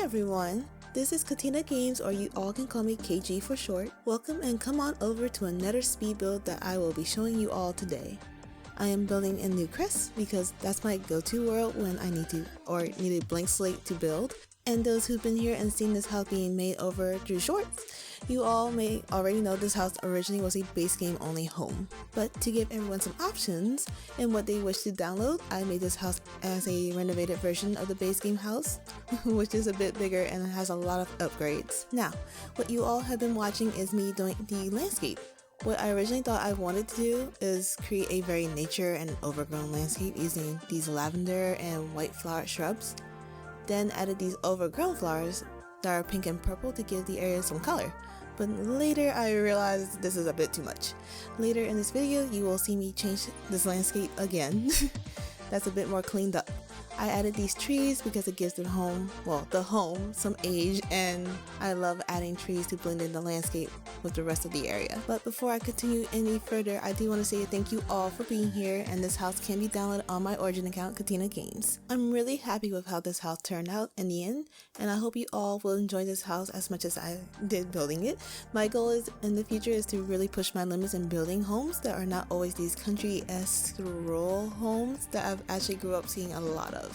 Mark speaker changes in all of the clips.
Speaker 1: everyone, this is Katina Games, or you all can call me KG for short. Welcome and come on over to another speed build that I will be showing you all today. I am building in Newcrest because that's my go-to world when I need a blank slate to build. And those who've been here and seen this house being made over through shorts, you all may already know this house originally was a base game only home. But to give everyone some options and what they wish to download, I made this house as a renovated version of the base game house, which is a bit bigger and has a lot of upgrades. Now, what you all have been watching is me doing the landscape. What I originally thought I wanted to do is create a very nature and overgrown landscape using these lavender and white flowered shrubs. Then added these overgrown flowers that are pink and purple to give the area some color. But later I realized this is a bit too much. Later in this video you will see me change this landscape again. That's a bit more cleaned up. I added these trees because it gives the home some age, and I love adding trees to blend in the landscape with the rest of the area. But before I continue any further, I do want to say thank you all for being here, and this house can be downloaded on my Origin account, Katina Games. I'm really happy with how this house turned out in the end, and I hope you all will enjoy this house as much as I did building it. My goal in the future is to really push my limits in building homes that are not always these country-esque rural homes that I've actually grew up seeing a lot of.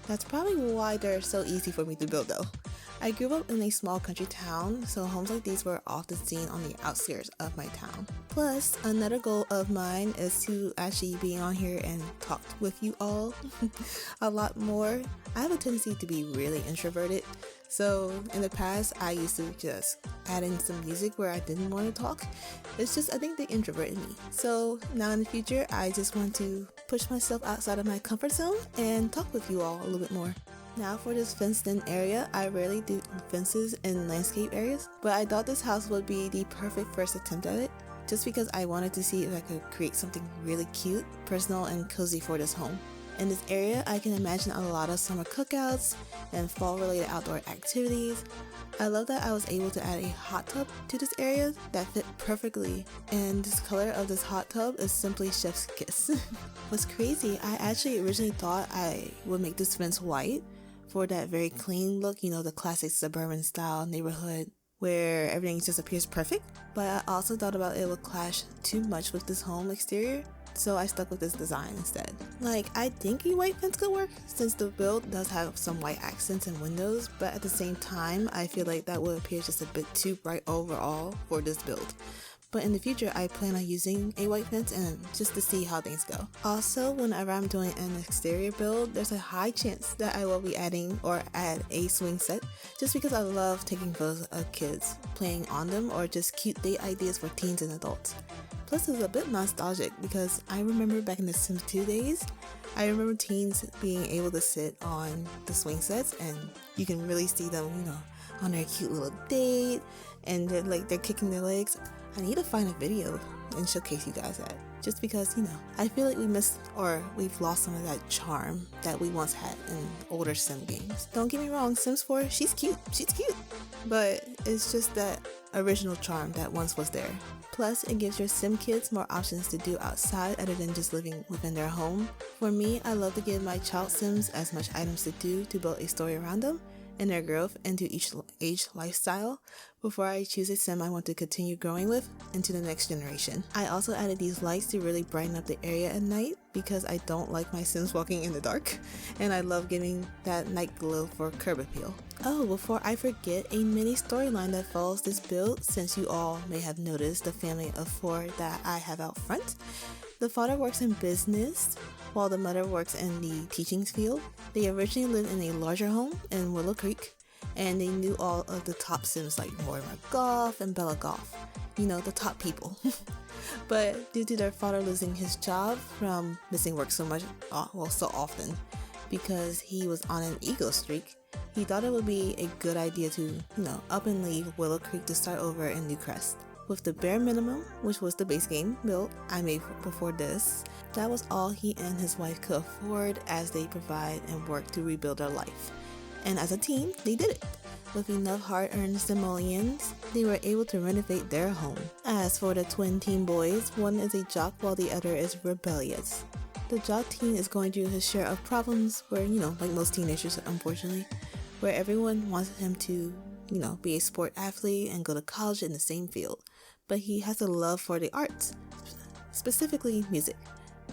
Speaker 1: That's probably why they're so easy for me to build though. I grew up in a small country town, so homes like these were often seen on the outskirts of my town. Plus, another goal of mine is to actually be on here and talk with you all a lot more. I have a tendency to be really introverted, so in the past I used to just add in some music where I didn't want to talk. It's just, I think they introverted me. So now in the future I just want to push myself outside of my comfort zone and talk with you all a little bit more. Now for this fenced in area, I rarely do fences in landscape areas, but I thought this house would be the perfect first attempt at it, just because I wanted to see if I could create something really cute, personal, and cozy for this home. In this area, I can imagine a lot of summer cookouts and fall-related outdoor activities. I love that I was able to add a hot tub to this area that fit perfectly, and this color of this hot tub is simply chef's kiss. What's crazy, I actually originally thought I would make this fence white for that very clean look, you know, the classic suburban style neighborhood where everything just appears perfect. But I also thought about it would clash too much with this home exterior, so I stuck with this design instead. Like, I think a white fence could work since the build does have some white accents and windows, but at the same time I feel like that would appear just a bit too bright overall for this build. But in the future, I plan on using a white fence and just to see how things go. Also, whenever I'm doing an exterior build, there's a high chance that I will be add a swing set, just because I love taking photos of kids playing on them or just cute date ideas for teens and adults. Plus, it's a bit nostalgic because I remember back in the Sims 2 days, I remember teens being able to sit on the swing sets and you can really see them, you know, on their cute little date and they're kicking their legs. I need to find a video and showcase you guys that, just because, you know, I feel like we've lost some of that charm that we once had in older Sim games. Don't get me wrong, Sims 4, she's cute, but it's just that original charm that once was there. Plus, it gives your Sim kids more options to do outside other than just living within their home. For me, I love to give my child Sims as much items to do to build a story around them and their growth into each age lifestyle before I choose a sim I want to continue growing with into the next generation. I also added these lights to really brighten up the area at night because I don't like my sims walking in the dark, and I love giving that night glow for curb appeal. Oh, before I forget, a mini storyline that follows this build, since you all may have noticed the family of 4 that I have out front. The father works in business, while the mother works in the teaching field. They originally lived in a larger home in Willow Creek, and they knew all of the top Sims like Mortimer Goff and Bella Goff, you know, the top people. But due to their father losing his job from missing work so often, because he was on an ego streak, he thought it would be a good idea to, you know, up and leave Willow Creek to start over in Newcrest. With the bare minimum, which was the base game build I made before this, that was all he and his wife could afford as they provide and work to rebuild their life. And as a team, they did it. With enough hard-earned simoleons, they were able to renovate their home. As for the twin teen boys, one is a jock while the other is rebellious. The jock teen is going through his share of problems where, you know, like most teenagers unfortunately, where everyone wants him to, be a sport athlete and go to college in the same field. But he has a love for the arts, specifically music.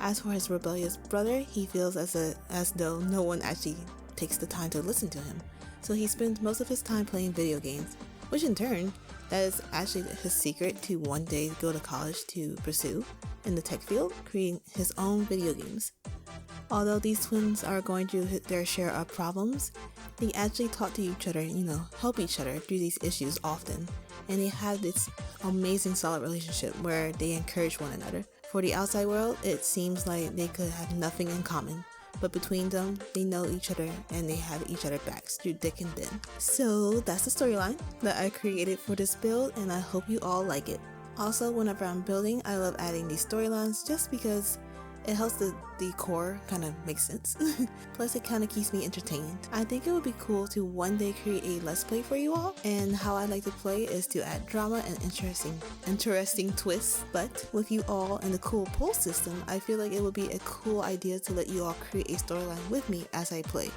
Speaker 1: As for his rebellious brother, he feels as though no one actually takes the time to listen to him. So he spends most of his time playing video games, which in turn, that is actually his secret to one day go to college to pursue in the tech field, creating his own video games. Although these twins are going through their share of problems, they actually talk to each other, help each other through these issues often. And they have this amazing solid relationship where they encourage one another. For the outside world, it seems like they could have nothing in common. But between them, they know each other and they have each other backs through thick and thin. So that's the storyline that I created for this build, and I hope you all like it. Also, whenever I'm building, I love adding these storylines just because it helps the core kind of make sense. Plus, it kind of keeps me entertained. I think it would be cool to one day create a Let's Play for you all. And how I like to play is to add drama and interesting twists. But with you all and the cool poll system, I feel like it would be a cool idea to let you all create a storyline with me as I play.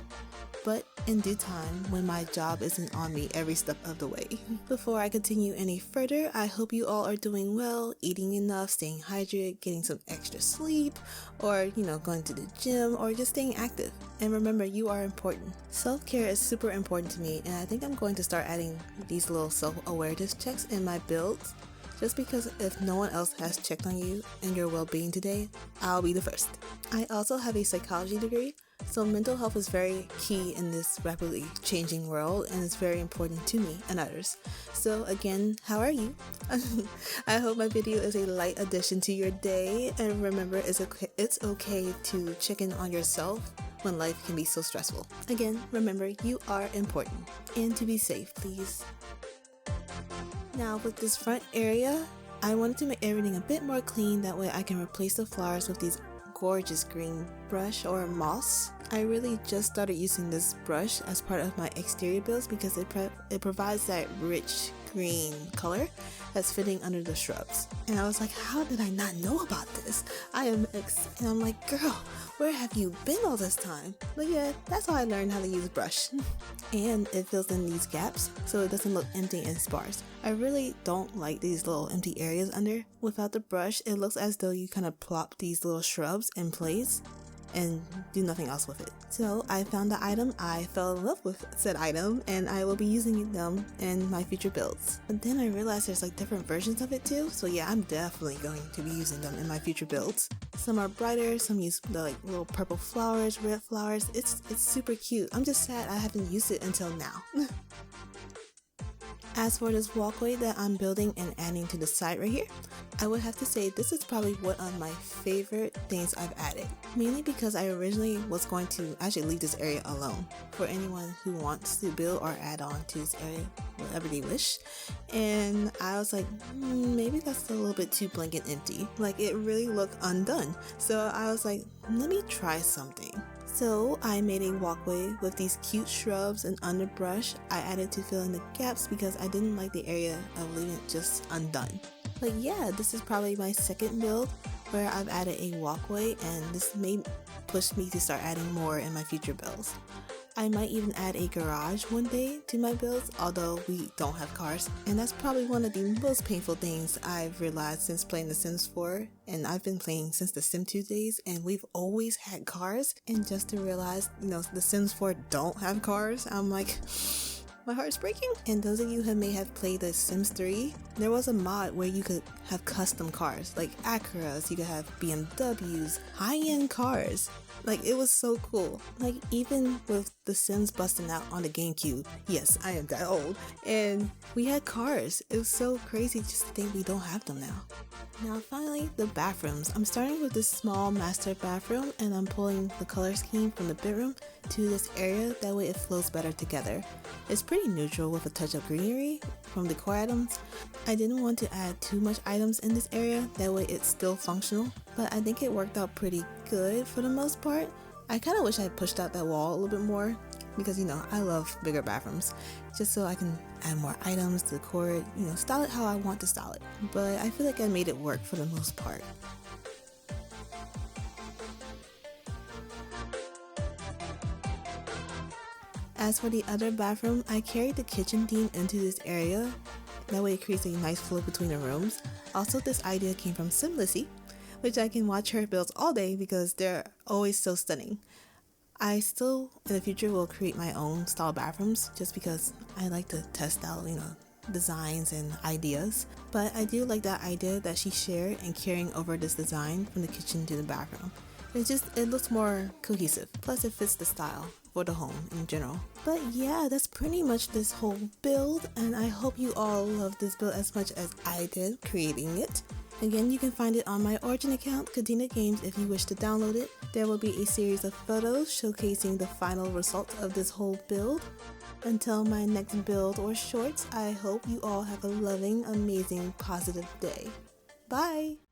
Speaker 1: But in due time, when my job isn't on me every step of the way. Before I continue any further, I hope you all are doing well, eating enough, staying hydrated, getting some extra sleep, or going to the gym, or just staying active. And remember, you are important. Self-care is super important to me, and I think I'm going to start adding these little self-awareness checks in my builds. Just because if no one else has checked on you and your well-being today, I'll be the first. I also have a psychology degree, so mental health is very key in this rapidly changing world, and it's very important to me and others. So again, how are you? I hope my video is a light addition to your day, and remember, it's okay to check in on yourself when life can be so stressful. Again, remember, you are important, and to be safe, please. Now with this front area, I wanted to make everything a bit more clean, that way I can replace the flowers with these gorgeous green brush or moss. I really just started using this brush as part of my exterior builds because it provides that rich green color that's fitting under the shrubs. And I was like, how did I not know about this? And I'm like, girl, where have you been all this time? But yeah, that's how I learned how to use brush. And it fills in these gaps so it doesn't look empty and sparse. I really don't like these little empty areas under. Without the brush, it looks as though you kind of plop these little shrubs in place and do nothing else with it. So I found the item, I fell in love with said item, and I will be using them in my future builds. But then I realized there's like different versions of it too, so yeah, I'm definitely going to be using them in my future builds. Some are brighter, some use the like little purple flowers, red flowers. It's super cute. I'm just sad I haven't used it until now. As for this walkway that I'm building and adding to the side right here, I would have to say this is probably one of my favorite things I've added. Mainly because I originally was going to actually leave this area alone for anyone who wants to build or add on to this area, whatever they wish. And I was like, maybe that's a little bit too blank and empty. Like, it really looked undone. So I was like, let me try something. So I made a walkway with these cute shrubs and underbrush I added to fill in the gaps because I didn't like the area of leaving it just undone. But yeah, this is probably my second build where I've added a walkway, and this may push me to start adding more in my future builds. I might even add a garage one day to my builds, although we don't have cars. And that's probably one of the most painful things I've realized since playing The Sims 4. And I've been playing since the Sim 2 days, and we've always had cars. And just to realize, The Sims 4 don't have cars, I'm like, my heart's breaking. And those of you who may have played The Sims 3, there was a mod where you could have custom cars, like Acuras, you could have BMWs, high-end cars. Like, it was so cool. Like, even with The Sims busting out on the GameCube, yes, I am that old, and we had cars. It was so crazy just to think we don't have them now. Now finally, the bathrooms. I'm starting with this small master bathroom, and I'm pulling the color scheme from the bedroom to this area, that way it flows better together. It's pretty neutral with a touch of greenery from decor items. I didn't want to add too much items in this area, that way it's still functional, but I think it worked out pretty good for the most part. I kind of wish I had pushed out that wall a little bit more, because I love bigger bathrooms, just so I can add more items, decor it, style it how I want to style it. But I feel like I made it work for the most part. As for the other bathroom, I carried the kitchen theme into this area. That way it creates a nice flow between the rooms. Also, this idea came from Simlissy, which I can watch her builds all day because they're always so stunning. I still, in the future, will create my own style bathrooms just because I like to test out, designs and ideas. But I do like that idea that she shared and carrying over this design from the kitchen to the bathroom. It looks more cohesive. Plus it fits the style for the home in general. But yeah, that's pretty much this whole build, and I hope you all love this build as much as I did creating it. Again, you can find it on my Origin account, Katina Games, if you wish to download it. There will be a series of photos showcasing the final result of this whole build. Until my next build or shorts, I hope you all have a loving, amazing, positive day. Bye!